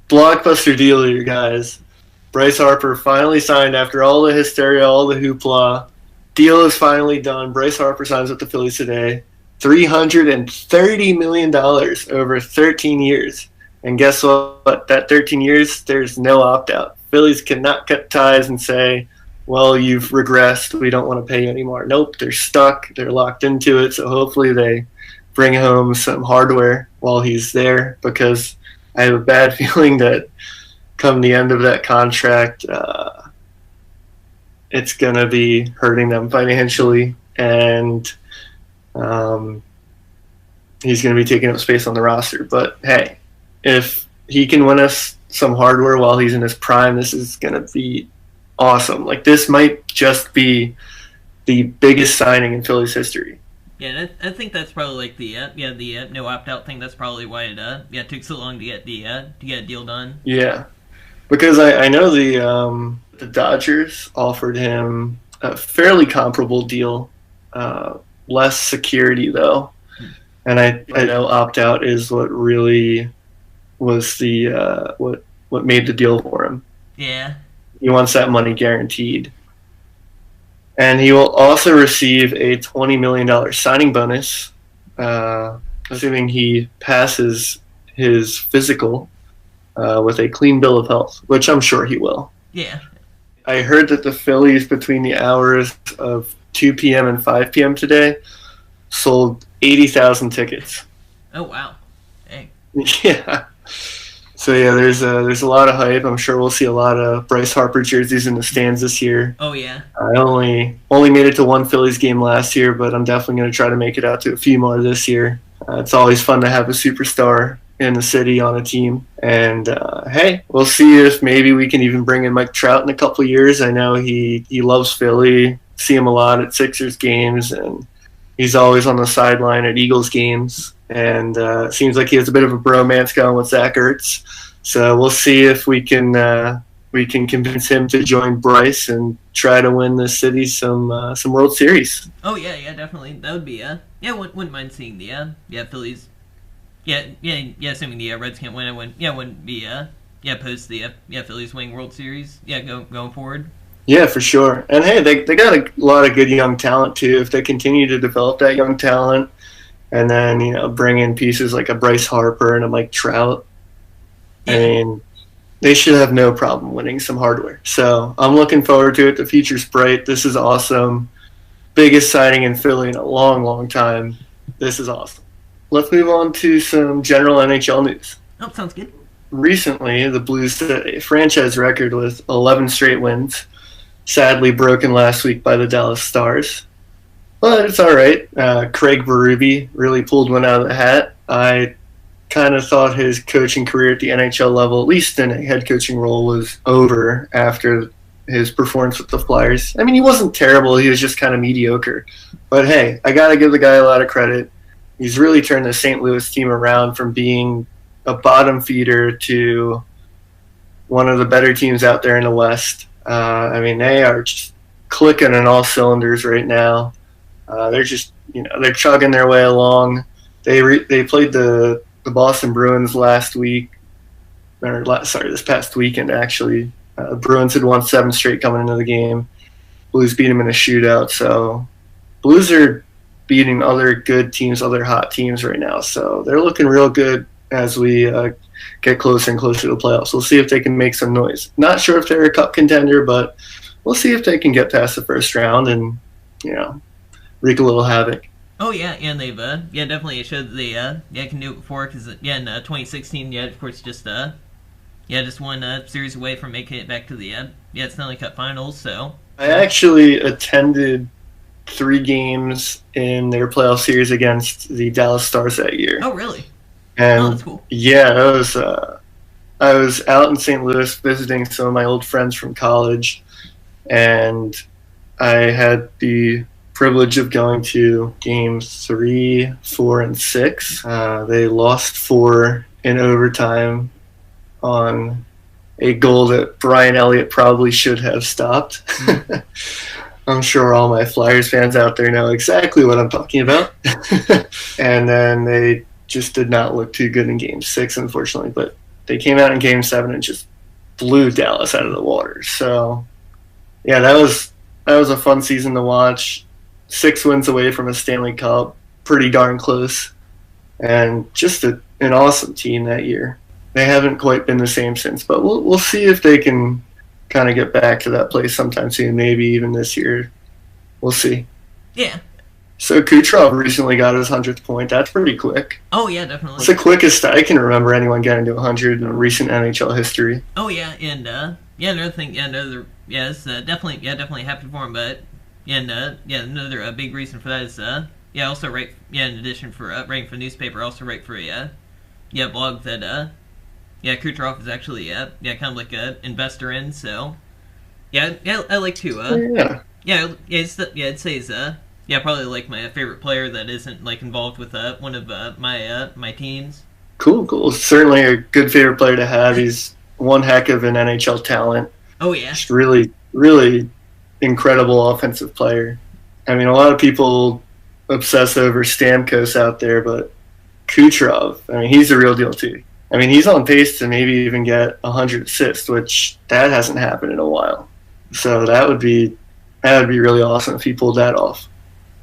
blockbuster deal here, guys. Bryce Harper finally signed after all the hysteria, all the hoopla. Deal is finally done. Bryce Harper signs with the Phillies today. $330 million over 13 years. And guess what? That 13 years, there's no opt-out. Phillies cannot cut ties and say, well, you've regressed. We don't want to pay you anymore. Nope, they're stuck. They're locked into it. So hopefully they bring home some hardware while he's there, because I have a bad feeling that come the end of that contract, it's going to be hurting them financially, and he's going to be taking up space on the roster. But, hey, if he can win us some hardware while he's in his prime, this is going to be awesome. Like, this might just be the biggest signing in Phillies history. Yeah, I think that's probably like the no opt-out thing. That's probably why it took so long to get a deal done. Yeah, because I know the Dodgers offered him a fairly comparable deal, less security though, and I know opt-out is what really was the what made the deal for him. Yeah, he wants that money guaranteed. And he will also receive a $20 million signing bonus, assuming he passes his physical with a clean bill of health, which I'm sure he will. Yeah. I heard that the Phillies, between the hours of 2 p.m. and 5 p.m. today, sold 80,000 tickets. Oh, wow. Dang. Yeah. So, yeah, there's a lot of hype. I'm sure we'll see a lot of Bryce Harper jerseys in the stands this year. Oh, yeah. I only made it to one Phillies game last year, but I'm definitely going to try to make it out to a few more this year. It's always fun to have a superstar in the city on a team. And, hey, we'll see if maybe we can even bring in Mike Trout in a couple of years. I know he loves Philly. See him a lot at Sixers games, and he's always on the sideline at Eagles games. And it seems like he has a bit of a bromance going with Zach Ertz. So we'll see if we can convince him to join Bryce and try to win the city some World Series. Oh yeah, definitely. That would be wouldn't mind seeing the Phillies. Assuming the Reds can't win, wouldn't be opposed to the Phillies winning World Series. Going forward. Yeah, for sure. And hey, they got a lot of good young talent too. If they continue to develop that young talent, and then bring in pieces like a Bryce Harper and a Mike Trout, I mean, they should have no problem winning some hardware. So I'm looking forward to it. The future's bright. This is awesome. Biggest signing in Philly in a long, long time. This is awesome. Let's move on to some general NHL news. Oh, sounds good. Recently, the Blues set a franchise record with 11 straight wins, sadly broken last week by the Dallas Stars. But it's all right. Craig Berube really pulled one out of the hat. I kind of thought his coaching career at the NHL level, at least in a head coaching role, was over after his performance with the Flyers. I mean, he wasn't terrible. He was just kind of mediocre. But, hey, I got to give the guy a lot of credit. He's really turned the St. Louis team around from being a bottom feeder to one of the better teams out there in the West. I mean, they are just clicking on all cylinders right now. They're just, they're chugging their way along. They played the Boston Bruins this past weekend, actually. Bruins had won 7 straight coming into the game. Blues beat them in a shootout. So Blues are beating other good teams, other hot teams right now. So they're looking real good as we get closer and closer to the playoffs. We'll see if they can make some noise. Not sure if they're a cup contender, but we'll see if they can get past the first round and, wreak a little havoc. Oh yeah, and they've definitely showed that they can do it before, because in 2016 of course just one series away from making it back to the Stanley Cup Finals. So I actually attended 3 games in their playoff series against the Dallas Stars that year. Oh really? And that's cool. Yeah, I was out in St. Louis visiting some of my old friends from college, and I had the privilege of going to games 3, 4, and 6. They lost 4 in overtime on a goal that Brian Elliott probably should have stopped. I'm sure all my Flyers fans out there know exactly what I'm talking about. And then they just did not look too good in game 6, unfortunately. But they came out in Game 7 and just blew Dallas out of the water. So, yeah, that was a fun season to watch. 6 wins away from a Stanley Cup, pretty darn close, and just an awesome team that year. They haven't quite been the same since, but we'll see if they can kind of get back to that place sometime soon, maybe even this year. We'll see. Yeah. So Kucherov recently got his 100th point. That's pretty quick. Oh, yeah, definitely. It's the quickest I can remember anyone getting to 100 in recent NHL history. Oh, yeah, and, another thing, it's definitely happy for him, but, another big reason for that is, also in addition for writing for the newspaper, also write for a, blog that, Kucherov is actually, kind of like an investor in, so, I like to, I'd say he's, probably like my favorite player that isn't like involved with one of my teams. Cool. Certainly a good favorite player to have. He's one heck of an NHL talent. Oh yeah, just really, really incredible offensive player. I mean, a lot of people obsess over Stamkos out there, but Kucherov, I mean, he's the real deal too. I mean, he's on pace to maybe even get 100 assists, which that hasn't happened in a while. So that would be really awesome if he pulled that off.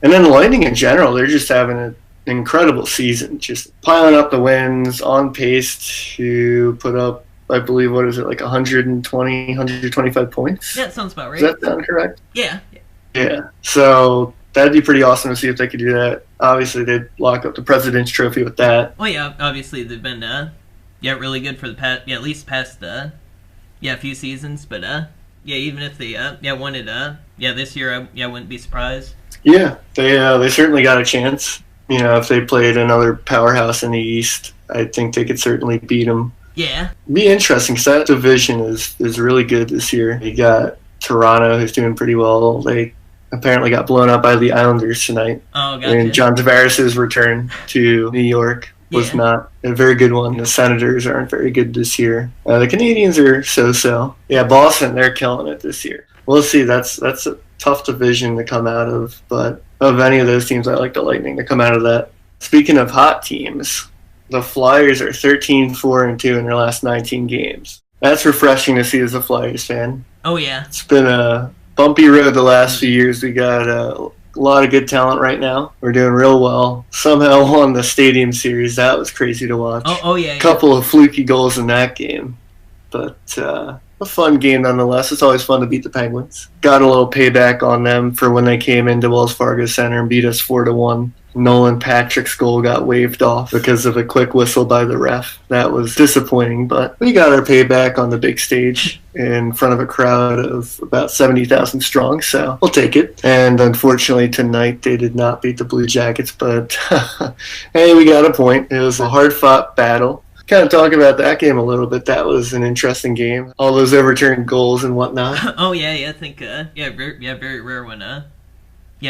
And then the Lightning in general, they're just having an incredible season, just piling up the wins, on pace to put up, I believe, what is it, like 120, 125 points? Yeah, that sounds about right. Does that sound correct? Yeah. Yeah. So that'd be pretty awesome to see if they could do that. Obviously, they'd lock up the President's Trophy with that. Well, yeah, obviously they've been, really good for the past, at least past, few seasons. But, even if they, won it, this year, I wouldn't be surprised. Yeah, they certainly got a chance. You know, if they played another powerhouse in the East, I think they could certainly beat them. Yeah. Be interesting, because that division is really good this year. You got Toronto, who's doing pretty well. They apparently got blown up by the Islanders tonight. Oh, gotcha. And John Tavares' return to New York was not a very good one. The Senators aren't very good this year. The Canadiens are so-so. Yeah, Boston, they're killing it this year. We'll see. That's a tough division to come out of, but of any of those teams, I like the Lightning to come out of that. Speaking of hot teams, the Flyers are 13-4-2 in their last 19 games. That's refreshing to see as a Flyers fan. Oh, yeah. It's been a bumpy road the last few years. We got a lot of good talent right now. We're doing real well. Somehow won the Stadium Series. That was crazy to watch. Oh yeah. A couple of fluky goals in that game. But a fun game nonetheless. It's always fun to beat the Penguins. Got a little payback on them for when they came into Wells Fargo Center and beat us 4-1. Nolan Patrick's goal got waved off because of a quick whistle by the ref. That was disappointing, but we got our payback on the big stage in front of a crowd of about 70,000 strong, so we'll take it. And unfortunately tonight they did not beat the Blue Jackets, but hey, we got a point. It was a hard-fought battle. Kind of talk about that game a little bit. That was an interesting game. All those overturned goals and whatnot. Oh yeah, I think very rare when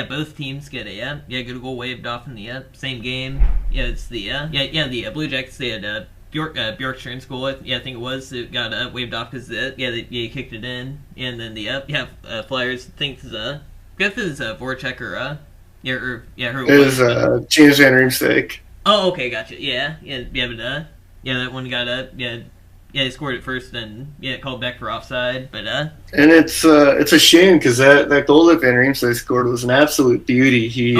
both teams get a get a goal waved off in the same game. Yeah, it's the the Blue Jackets, they had Bjorkstrand's goal. I think it was. It got waved off because they kicked it in, and then the Flyers think I guess it was Voracek or who it was James Van Riemsdyk. Oh, okay, gotcha. But that one got he scored it first, and called back for offside. But and it's a shame because that goal that Van Riemsdyk scored was an absolute beauty. He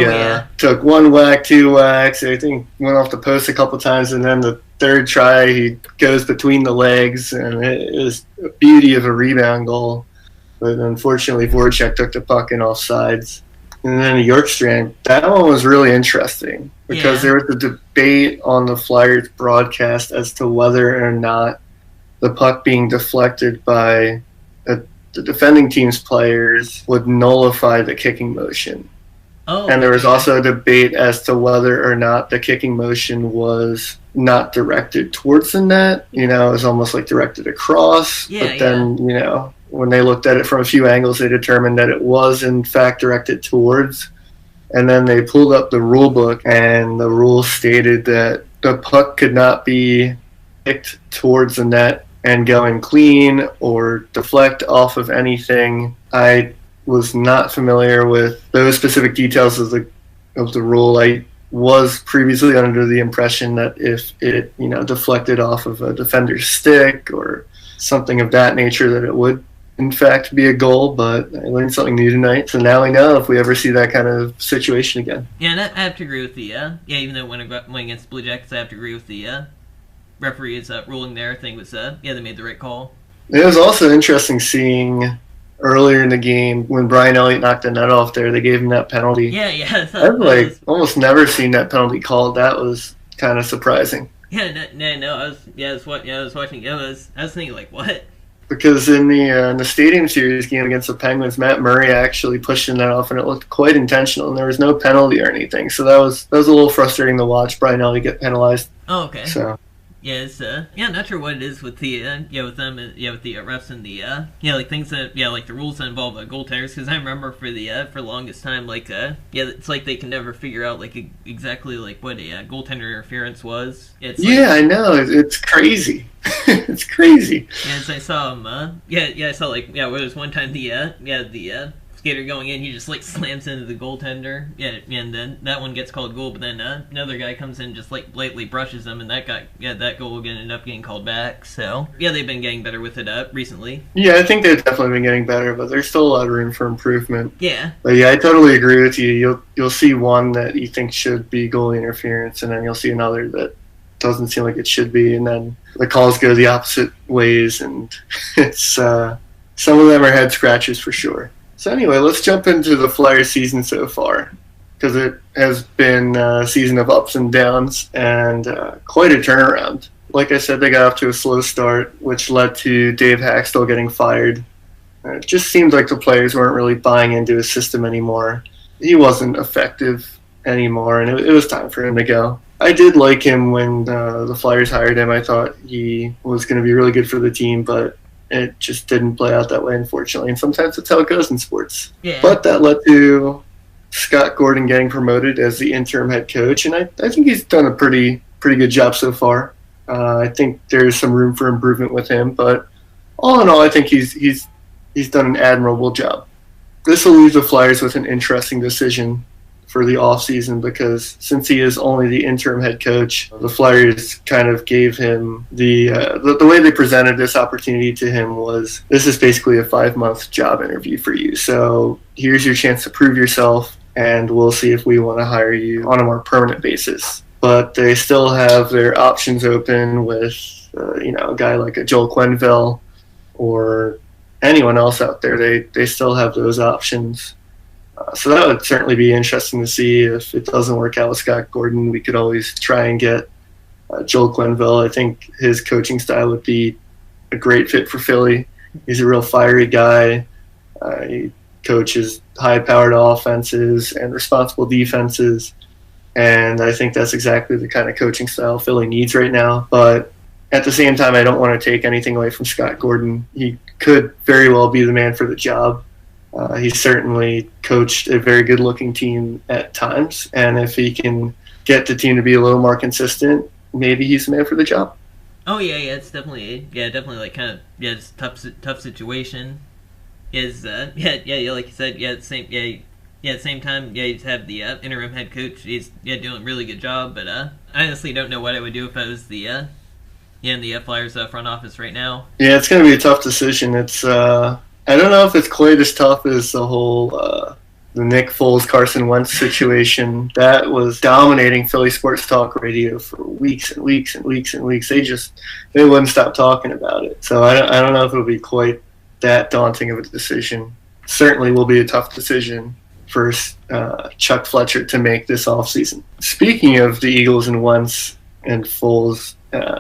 took one whack, two whacks. I think went off the post a couple times, and then the third try he goes between the legs, and it was a beauty of a rebound goal. But unfortunately, Voracek took the puck in offsides. And then the Bjorkstrand, that one was really interesting because there was a debate on the Flyers broadcast as to whether or not the puck being deflected by the defending team's players would nullify the kicking motion. Oh, and there was also a debate as to whether or not the kicking motion was not directed towards the net. You know, it was almost like directed across. But then, you know, when they looked at it from a few angles, they determined that it was, in fact, directed towards. And then they pulled up the rule book, and the rule stated that the puck could not be kicked towards the net and going clean or deflect off of anything. I was not familiar with those specific details of the rule. I was previously under the impression that if it, deflected off of a defender's stick or something of that nature, that it would in fact be a goal. But I learned something new tonight, so now we know if we ever see that kind of situation again. Yeah, and I have to agree with the even though when I went against the Blue Jackets, I have to agree with the referees ruling there. I think was they made the right call. It was also interesting seeing earlier in the game when Brian Elliott knocked the net off there. They gave him that penalty. Yeah. I've almost never seen that penalty called. That was kind of surprising. Yeah, no. I was watching. I was thinking like, what? Because in the Stadium Series game against the Penguins, Matt Murray actually pushed the net off, and it looked quite intentional, and there was no penalty or anything. So that was a little frustrating to watch Brian Elliott get penalized. Oh, okay. So. Yeah, it's not sure what it is with the with them with the refs and the like things that like the rules that involve goaltenders, because I remember for the for the longest time it's like they can never figure out like exactly like what a goaltender interference was. I know it's crazy. It's crazy. Yeah, so I saw him. I saw where there's one time the skater going in, he just like slams into the goaltender, and then that one gets called goal, but then another guy comes in and just like lightly brushes him, and that goal ended up getting called back. So they've been getting better with it recently. Yeah, I think they've definitely been getting better, but there's still a lot of room for improvement. Yeah. But I totally agree with you. You'll see one that you think should be goalie interference, and then you'll see another that doesn't seem like it should be, and then the calls go the opposite ways, and it's some of them are head scratchers for sure. So anyway, let's jump into the Flyers season so far, because it has been a season of ups and downs and quite a turnaround. Like I said, they got off to a slow start, which led to Dave Hakstol getting fired. It just seemed like the players weren't really buying into his system anymore. He wasn't effective anymore, and it was time for him to go. I did like him when the Flyers hired him. I thought he was going to be really good for the team, but it just didn't play out that way, unfortunately. And sometimes that's how it goes in sports. Yeah. But that led to Scott Gordon getting promoted as the interim head coach, and I think he's done a pretty good job so far. I think there's some room for improvement with him, but all in all, I think he's done an admirable job. This will leave the Flyers with an interesting decision for the offseason, because since he is only the interim head coach, the Flyers kind of gave him the way they presented this opportunity to him was, this is basically a 5-month job interview for you. So here's your chance to prove yourself, and we'll see if we want to hire you on a more permanent basis. But they still have their options open with, a guy like a Joel Quenneville or anyone else out there. They still have those options. So that would certainly be interesting to see. If it doesn't work out with Scott Gordon, we could always try and get Joel Quenneville. I think his coaching style would be a great fit for Philly. He's a real fiery guy. He coaches high-powered offenses and responsible defenses, and I think that's exactly the kind of coaching style Philly needs right now. But at the same time, I don't want to take anything away from Scott Gordon. He could very well be the man for the job. He's certainly coached a very good-looking team at times, and if he can get the team to be a little more consistent, maybe he's the man for the job. Oh yeah, it's definitely like kind of it's tough situation. Is like you said, at the same time, you have the interim head coach. He's doing a really good job, but I honestly don't know what I would do if I was the in the Flyers front office right now. Yeah, it's going to be a tough decision. It's I don't know if it's quite as tough as the whole the Nick Foles, Carson Wentz situation. That was dominating Philly sports talk radio for weeks and weeks and weeks and weeks. They wouldn't stop talking about it. So I don't know if it'll be quite that daunting of a decision. Certainly will be a tough decision for Chuck Fletcher to make this offseason. Speaking of the Eagles and Wentz and Foles,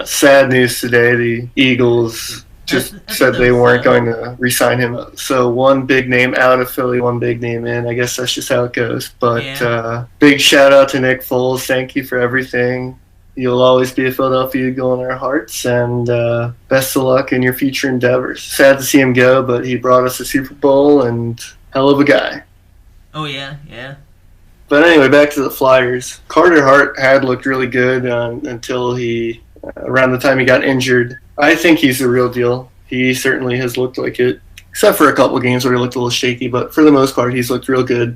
sad news today. The Eagles just said they weren't going to re-sign him. So one big name out of Philly, one big name in. I guess that's just how it goes. But big shout out to Nick Foles. Thank you for everything. You'll always be a Philadelphia Eagle in our hearts, and best of luck in your future endeavors. Sad to see him go, but he brought us a Super Bowl, and hell of a guy. Oh, yeah. But anyway, back to the Flyers. Carter Hart had looked really good until he, around the time he got injured. I think he's the real deal. He certainly has looked like it, except for a couple of games where he looked a little shaky, but for the most part, he's looked real good.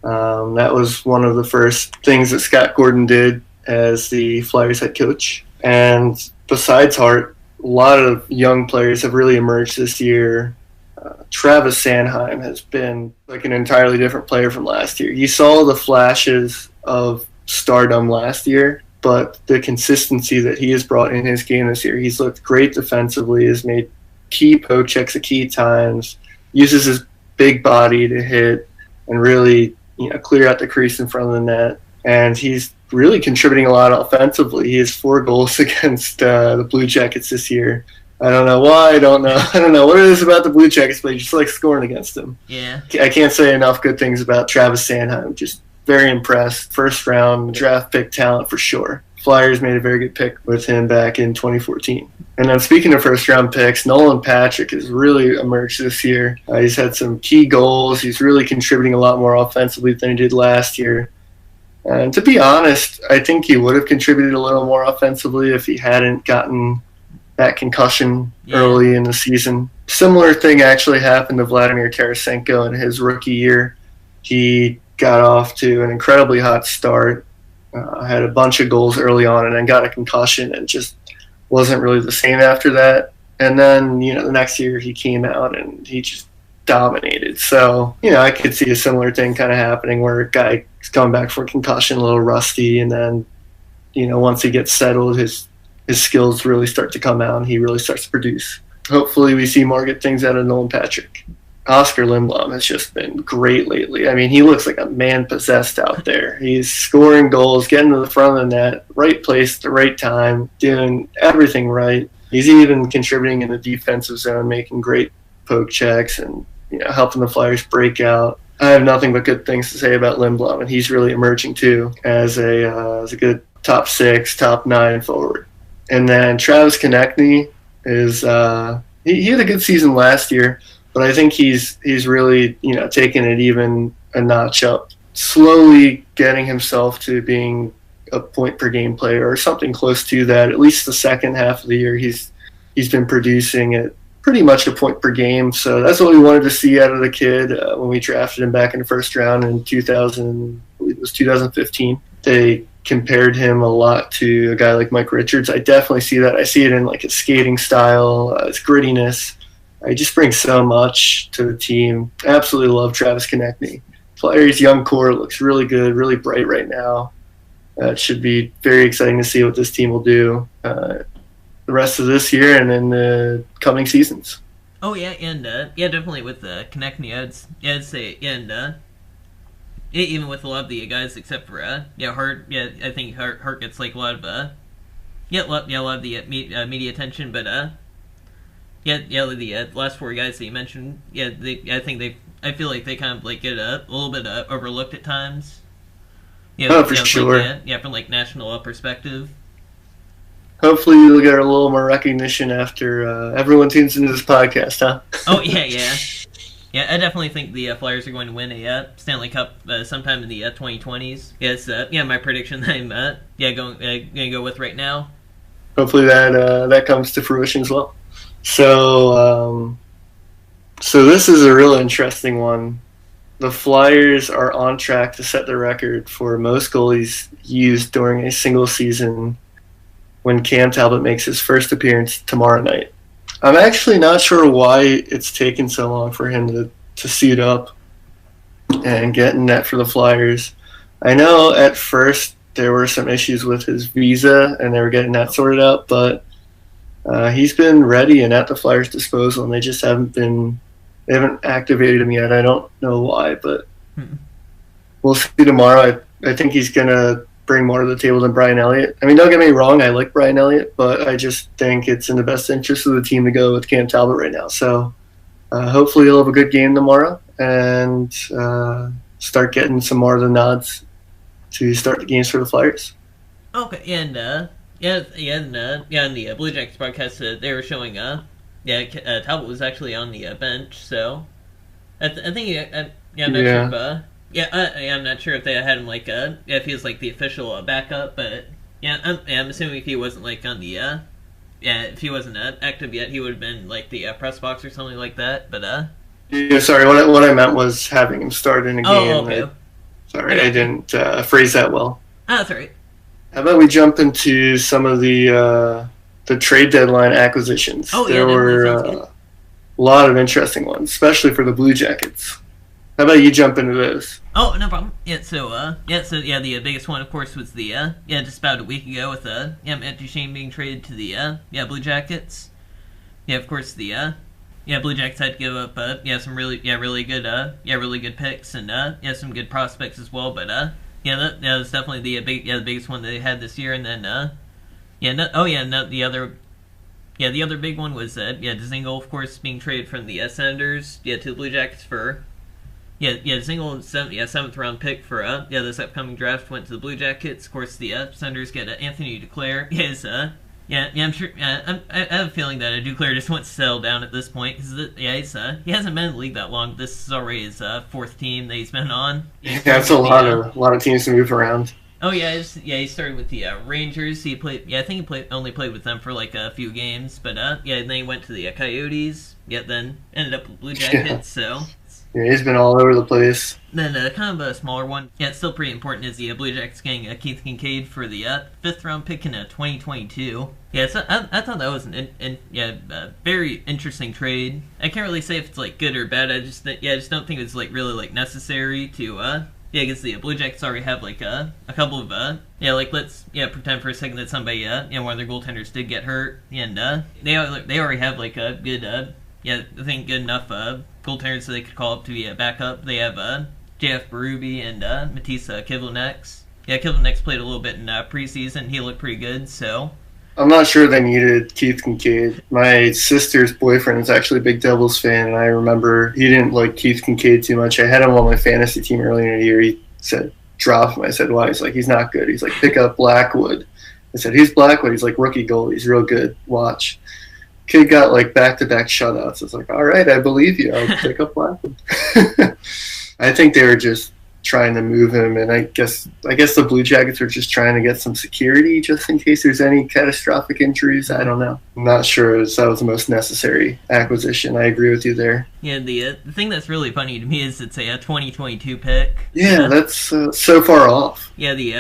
That was one of the first things that Scott Gordon did as the Flyers head coach. And besides Hart, a lot of young players have really emerged this year. Travis Sanheim has been like an entirely different player from last year. You saw the flashes of stardom last year, but the consistency that he has brought in his game this year, he's looked great defensively, has made key poke checks at key times, uses his big body to hit and really, clear out the crease in front of the net. And he's really contributing a lot offensively. He has 4 goals against the Blue Jackets this year. I don't know why. I don't know what it is about the Blue Jackets, but he just likes scoring against them. Yeah. I can't say enough good things about Travis Sanheim. Just very impressed. First round draft pick talent for sure. Flyers made a very good pick with him back in 2014. And then speaking of first round picks, Nolan Patrick has really emerged this year. He's had some key goals. He's really contributing a lot more offensively than he did last year. And to be honest, I think he would have contributed a little more offensively if he hadn't gotten that concussion early in the season. Similar thing actually happened to Vladimir Tarasenko in his rookie year. He got off to an incredibly hot start, had a bunch of goals early on, and then got a concussion and just wasn't really the same after that. And then, the next year he came out and he just dominated. So, I could see a similar thing kind of happening where a guy is coming back from a concussion, a little rusty, and then, once he gets settled, his skills really start to come out and he really starts to produce. Hopefully we see more good things out of Nolan Patrick. Oskar Lindblom has just been great lately. I mean, he looks like a man possessed out there. He's scoring goals, getting to the front of the net, right place at the right time, doing everything right. He's even contributing in the defensive zone, making great poke checks and helping the Flyers break out. I have nothing but good things to say about Lindblom, and he's really emerging too as a good top 6, top 9 forward. And then Travis Konecny is he had a good season last year, but I think he's really taking it even a notch up, slowly getting himself to being a point per game player or something close to that. At least the second half of the year, he's been producing at pretty much a point per game. So that's what we wanted to see out of the kid when we drafted him back in the first round in 2015. They compared him a lot to a guy like Mike Richards. I definitely see that. I see it in like his skating style, his grittiness. He just brings so much to the team. Absolutely love Travis Konecny. Flyers' young core looks really good, really bright right now. It should be very exciting to see what this team will do the rest of this year and in the coming seasons. Oh yeah, and definitely with Konecny, I'd say, and even with a lot of the guys except for Hart, I think Hart gets like a lot of a lot of the media attention, but the last 4 guys that you mentioned, I feel like they kind of like get a little bit overlooked at times. For sure. From like national perspective. Hopefully you'll get a little more recognition after everyone tunes into this podcast, huh? Oh yeah. Yeah, I definitely think the Flyers are going to win a Stanley Cup sometime in the 2020s. It's my prediction that I'm going to go with right now. Hopefully that comes to fruition as well. So this is a real interesting one. The Flyers are on track to set the record for most goalies used during a single season when Cam Talbot makes his first appearance tomorrow night. I'm actually not sure why it's taken so long for him to suit up and get in net for the Flyers. I know at first there were some issues with his visa and they were getting that sorted out, but he's been ready and at the Flyers' disposal, and they just haven't activated him yet. I don't know why, but we'll see tomorrow. I think he's going to bring more to the table than Brian Elliott. I mean, don't get me wrong, I like Brian Elliott, but I just think it's in the best interest of the team to go with Cam Talbot right now. So hopefully he'll have a good game tomorrow and start getting some more of the nods to start the games for the Flyers. Okay, and on the Blue Jackets broadcast, they were showing Talbot was actually on the bench, so I think I'm not sure if I'm not sure if they had him if he was like the official backup, but I'm assuming if he wasn't like on the if he wasn't active yet, he would have been like the press box or something like that. But sorry, what I meant was having him start in a game. Okay. Sorry, I didn't phrase that well. Oh, that's all right. How about we jump into some of the trade deadline acquisitions? Oh, there yeah, were a lot of interesting ones, especially for the Blue Jackets. How about you jump into those? Oh, no problem. The biggest one, of course, was the just about a week ago with Matt Duchene being traded to the Blue Jackets. Yeah, of course, the Blue Jackets had to give up some really good picks and some good prospects as well. But that was definitely the biggest one that they had this year. And then the other big one was Dzingel, of course, being traded from the Senators to the Blue Jackets for Dzingel, seventh round pick for this upcoming draft went to the Blue Jackets. Of course, the Senators get Anthony Duclair. I'm sure. I have a feeling that Duclair just wants to settle down at this point because he hasn't been in the league that long. This is already his fourth team that he's been on. That's a lot of teams to move around. Oh he started with the Rangers. He played. I think he only played with them for like a few games, but then he went to the Coyotes. Then ended up with Blue Jackets. So. Yeah, he's been all over the place. Then kind of a smaller one. It's still pretty important is the Blue Jackets getting Keith Kinkaid for the fifth round pick in 2022. I thought that was a very interesting trade. I can't really say if it's like good or bad. I just don't think it's like really like necessary to because the Blue Jackets already have like a couple of let's pretend for a second that somebody one of their goaltenders did get hurt and they already have like a good I think good enough goaltenders so they could call up to be a backup. They have JF Berube and Matisse Kivlenieks. Kivlenieks played a little bit in preseason. He looked pretty good, so. I'm not sure they needed Keith Kinkaid. My sister's boyfriend is actually a big Devils fan, and I remember he didn't like Keith Kinkaid too much. I had him on my fantasy team earlier in the year. He said, drop him. I said, why? He's like, he's not good. He's like, pick up Blackwood. I said, who's Blackwood? He's like, rookie goalie. He's real good. Watch. Kid got like back-to-back shutouts. It's like, all right, I believe you. I'll pick up Blackwood. I think they were just trying to move him, and I guess the Blue Jackets are just trying to get some security just in case there's any catastrophic injuries. I don't know. I'm not sure that was the most necessary acquisition. I agree with you there. Yeah, the thing that's really funny to me is it's a 2022 pick. Yeah, that's so far off. Yeah, the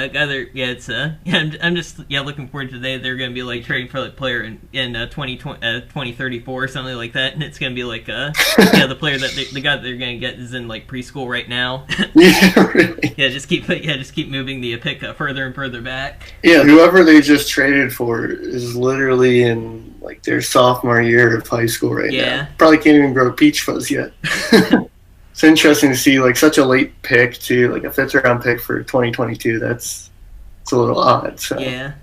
I'm just looking forward to they're going to be like trading for the player in 2034 or something like that, and it's going to be like the player that the guy that they're going to get is in like preschool right now. Yeah, really. Just keep moving the pick further and further back. Yeah, whoever they just traded for is literally in like their sophomore year of high school right now. Probably can't even grow peach fuzz yet. It's interesting to see like such a late pick too, like a fifth round pick for 2022. It's a little odd. So. Yeah.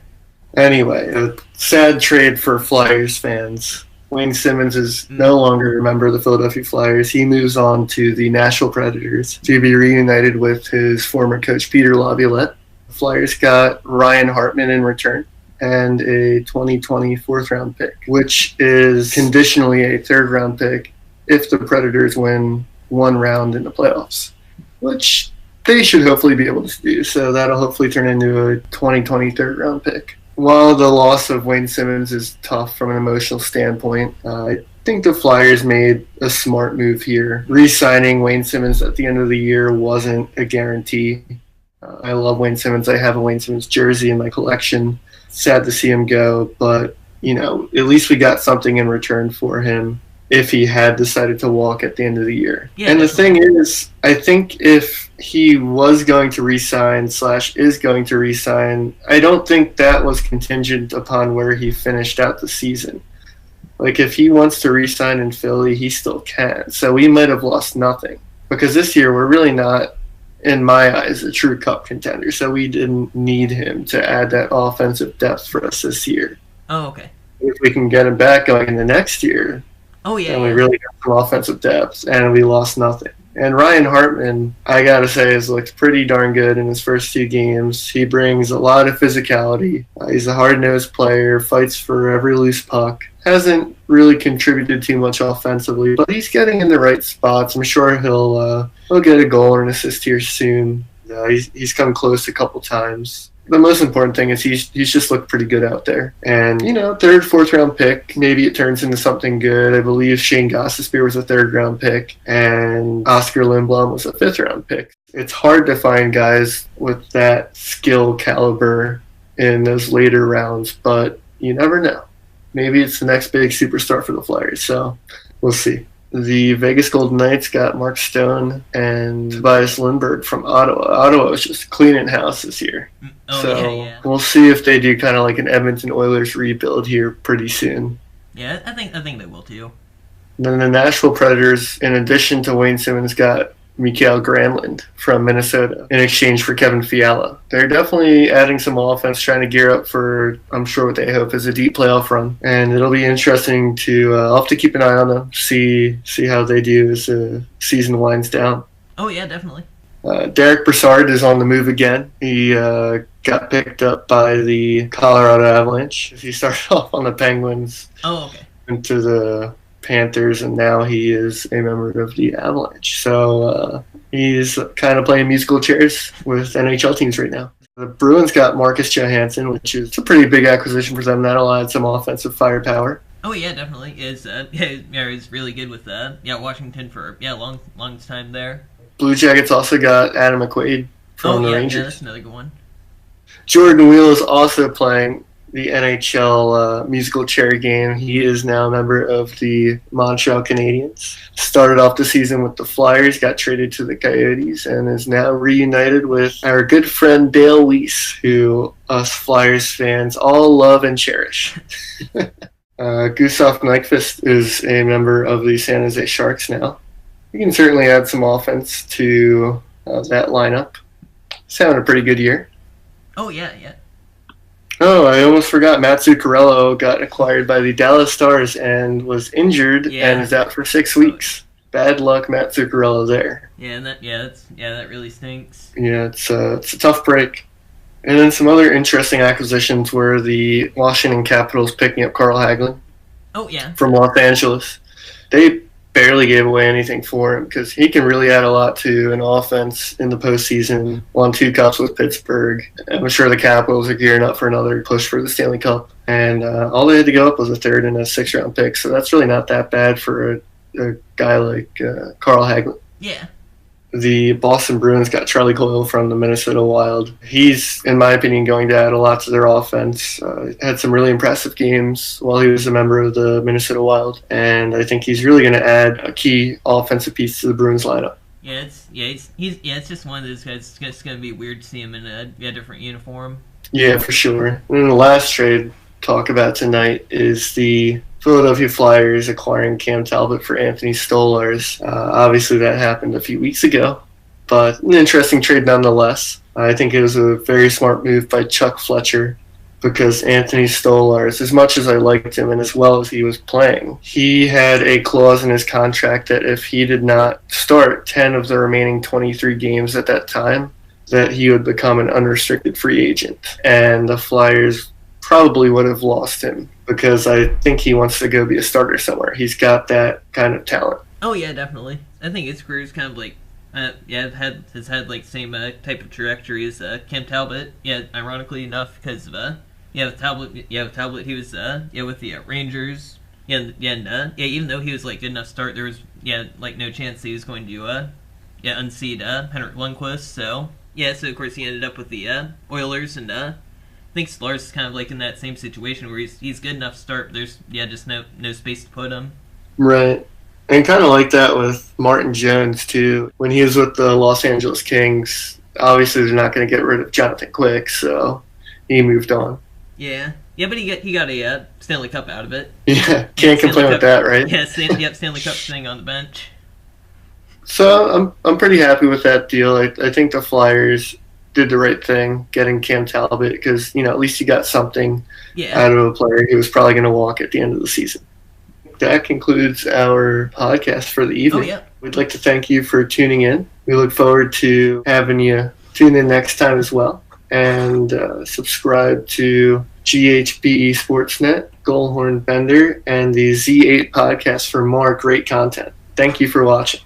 Anyway, a sad trade for Flyers fans. Wayne Simmonds is no longer a member of the Philadelphia Flyers. He moves on to the Nashville Predators to be reunited with his former coach Peter Laviolette. The Flyers got Ryan Hartman in return and a 2020 fourth-round pick, which is conditionally a third-round pick if the Predators win one round in the playoffs, which they should hopefully be able to do. So that'll hopefully turn into a 2020 third-round pick. While the loss of Wayne Simmonds is tough from an emotional standpoint, I think the Flyers made a smart move here. Re-signing Wayne Simmonds at the end of the year wasn't a guarantee. I love Wayne Simmonds. I have a Wayne Simmonds jersey in my collection. Sad to see him go, but at least we got something in return for him if he had decided to walk at the end of the year. Yeah, and the thing is, I think if he was going to re-sign / is going to re-sign, I don't think that was contingent upon where he finished out the season. Like, if he wants to re-sign in Philly, he still can. So we might have lost nothing. Because this year, we're really not, in my eyes, a true cup contender. So we didn't need him to add that offensive depth for us this year. Oh, okay. If we can get him back going in the next year, and we really got some offensive depth, and we lost nothing. And Ryan Hartman, I got to say, has looked pretty darn good in his first 2 games. He brings a lot of physicality. He's a hard-nosed player, fights for every loose puck. Hasn't really contributed too much offensively, but he's getting in the right spots. I'm sure he'll get a goal or an assist here soon. He's come close a couple times. the most important thing is he's just looked pretty good out there. And, third, fourth round pick, maybe it turns into something good. I believe Shane Gostisbehere was a third round pick and Oskar Lindblom was a fifth round pick. It's hard to find guys with that skill caliber in those later rounds, but you never know. Maybe it's the next big superstar for the Flyers, so we'll see. The Vegas Golden Knights got Mark Stone and Tobias Lindbergh from Ottawa. Ottawa was just cleaning house this year. We'll see if they do kind of like an Edmonton Oilers rebuild here pretty soon. Yeah, I think they will too. And then the Nashville Predators, in addition to Wayne Simmonds, got Mikael Granlund from Minnesota in exchange for Kevin Fiala. They're definitely adding some offense, trying to gear up for, I'm sure, what they hope is a deep playoff run. And it'll be interesting to, I'll have to keep an eye on them, see how they do as the season winds down. Oh, yeah, definitely. Derick Brassard is on the move again. He got picked up by the Colorado Avalanche. He started off on the Penguins. Oh, okay. Into the Panthers, and now he is a member of the Avalanche. So he's kind of playing musical chairs with NHL teams right now. The Bruins got Marcus Johansson, which is a pretty big acquisition for them. That'll add some offensive firepower. Oh yeah, definitely. He's really good with Washington for long time there. Blue Jackets also got Adam McQuaid from the Rangers. Yeah, that's another good one. Jordan Wheel is also playing the NHL musical chair game. He is now a member of the Montreal Canadiens. Started off the season with the Flyers, got traded to the Coyotes, and is now reunited with our good friend Dale Weiss, who us Flyers fans all love and cherish. Gustav Nyquist is a member of the San Jose Sharks now. He can certainly add some offense to that lineup. He's having a pretty good year. Oh, yeah. Oh, I almost forgot. Matt Zuccarello got acquired by the Dallas Stars and was injured and is out for 6 weeks. Bad luck, Matt Zuccarello there. That really stinks. Yeah, it's a tough break. And then some other interesting acquisitions were the Washington Capitals picking up Carl Hagelin. Oh, yeah. From Los Angeles. They barely gave away anything for him because he can really add a lot to an offense in the postseason. Won 2 cups with Pittsburgh. I'm sure the Capitals are gearing up for another push for the Stanley Cup. And all they had to go up was a third and a 6th-round pick, so that's really not that bad for a guy like Carl Hagelin. Yeah. The Boston Bruins got Charlie Coyle from the Minnesota Wild. He's, in my opinion, going to add a lot to their offense. Had some really impressive games while he was a member of the Minnesota Wild, and I think he's really going to add a key offensive piece to the Bruins lineup. It's just one of those guys. It's going to be weird to see him in a different uniform. Yeah, for sure. And the last trade talk about tonight is the Philadelphia Flyers acquiring Cam Talbot for Anthony Stolarz. Obviously, that happened a few weeks ago, but an interesting trade nonetheless. I think it was a very smart move by Chuck Fletcher because Anthony Stolarz, as much as I liked him and as well as he was playing, he had a clause in his contract that if he did not start 10 of the remaining 23 games at that time, that he would become an unrestricted free agent. And the Flyers probably would have lost him because I think he wants to go be a starter somewhere. He's got that kind of talent. Oh yeah, definitely. I think his career is kind of like, has had like same type of trajectory as Cam Talbot. Yeah, ironically enough, because of with Talbot, he was with the Rangers. Even though he was like good enough start, there was no chance that he was going to unseat Henrik Lundqvist. So of course he ended up with the Oilers, and I think Stolarz is kind of like in that same situation where he's good enough to start, but there's just no space to put him. Right. And kind of like that with Martin Jones too. When he was with the Los Angeles Kings, obviously they're not going to get rid of Jonathan Quick, so he moved on. Yeah, but he got a Stanley Cup out of it. Yeah, can't complain with that, right? Yeah, Stanley Cup sitting on the bench. So I'm pretty happy with that deal. I think the Flyers did the right thing getting Cam Talbot because, at least he got something out of a player who was probably going to walk at the end of the season. That concludes our podcast for the evening. Oh, yeah. We'd like to thank you for tuning in. We look forward to having you tune in next time as well. And subscribe to GHBE SportsNet, Goalhorn Bender, and the Z8 podcast for more great content. Thank you for watching.